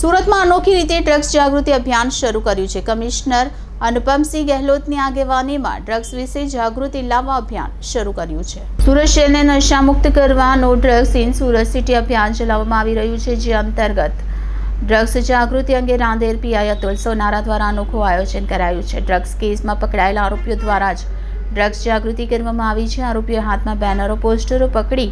સુરતમાં અનોખી રીતે ડ્રગ્સ જાગૃતિ અભિયાન શરૂ કર્યું છે। કમિશનર અનુપમસિંહ ગહેલોતની આગેવાનીમાં ડ્રગ્સ વિશે જાગૃતિ લાવવા અભિયાન શરૂ કર્યું છે। સુરત શહેરને નશામુક્ત કરવા no drugs in Surat city અભિયાન ચલાવવામાં આવી રહ્યું છે, જે અંતર્ગત ડ્રગ્સ જાગૃતિ અંગે રાંદેર પીઆઈ અતુલ સોનારા દ્વારા અનોખું આયોજન કરાયું છે। ડ્રગ્સ કેસમાં પકડાયેલા આરોપીઓ દ્વારા જ ડ્રગ્સ જાગૃતિ કરવામાં આવી છે। આરોપીઓ હાથમાં બેનરો, પોસ્ટરો પકડી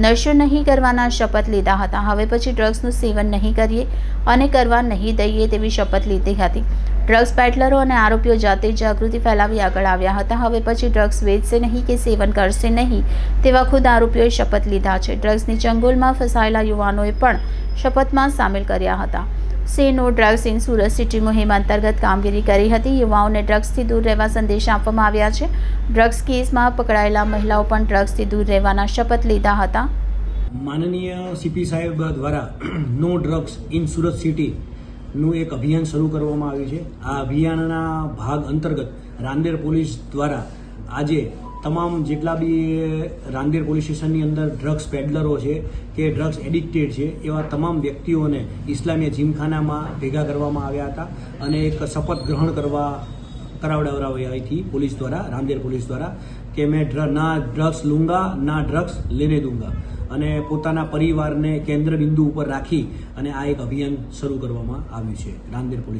નશો નહીં કરવાના શપથ લીધા હતા। હવે પછી ડ્રગ્સનું સેવન નહીં કરીએ અને કરવા નહીં દઈએ તેવી શપથ લીધી હતી। ડ્રગ્સ પેડલરો અને આરોપીઓ જાતે જાગૃતિ ફેલાવી આગળ આવ્યા હતા। હવે પછી ડ્રગ્સ વેચશે નહીં કે સેવન કરશે નહીં તેવા ખુદ આરોપીઓએ શપથ લીધા છે। ડ્રગ્સની ચંગુલમાં ફસાયેલા યુવાનોએ પણ શપથમાં સામેલ કર્યા હતા। Say no drugs in Surat city મુહિમ અંતર્ગત કામગીરી કરી હતી। યુવાઓને ડ્રગ્સથી દૂર રહેવા સંદેશ આપવામાં આવ્યા છે। ડ્રગ્સ કેસમાં પકડાયેલા મહિલાઓ પણ ડ્રગ્સથી દૂર રહેવાના શપથ લીધા હતા। માનનીય સીપી સાહેબ દ્વારા નો ડ્રગ્સ ઇન સુરત સિટીનું એક અભિયાન શરૂ કરવામાં આવ્યું છે। આ અભિયાનના ભાગ અંતર્ગત રાંદેર પોલીસ દ્વારા આજે તમામ જેટલા બી રાંદેર પોલીસ સ્ટેશનની અંદર ડ્રગ્સ પેડલરો છે કે ડ્રગ્સ એડિક્ટેડ છે એવા તમામ વ્યક્તિઓને ઇસ્લામિયા જીમખાનામાં ભેગા કરવામાં આવ્યા હતા અને એક શપથ ગ્રહણ કરાવડાવી હતી પોલીસ દ્વારા, રાંદેર પોલીસ દ્વારા, કે મેં ના ડ્રગ્સ લૂંગા ના ડ્રગ્સ લેને દૂંગા, અને પોતાના પરિવારને કેન્દ્ર બિંદુ ઉપર રાખી અને આ એક અભિયાન શરૂ કરવામાં આવ્યું છે રાંદેર પોલીસ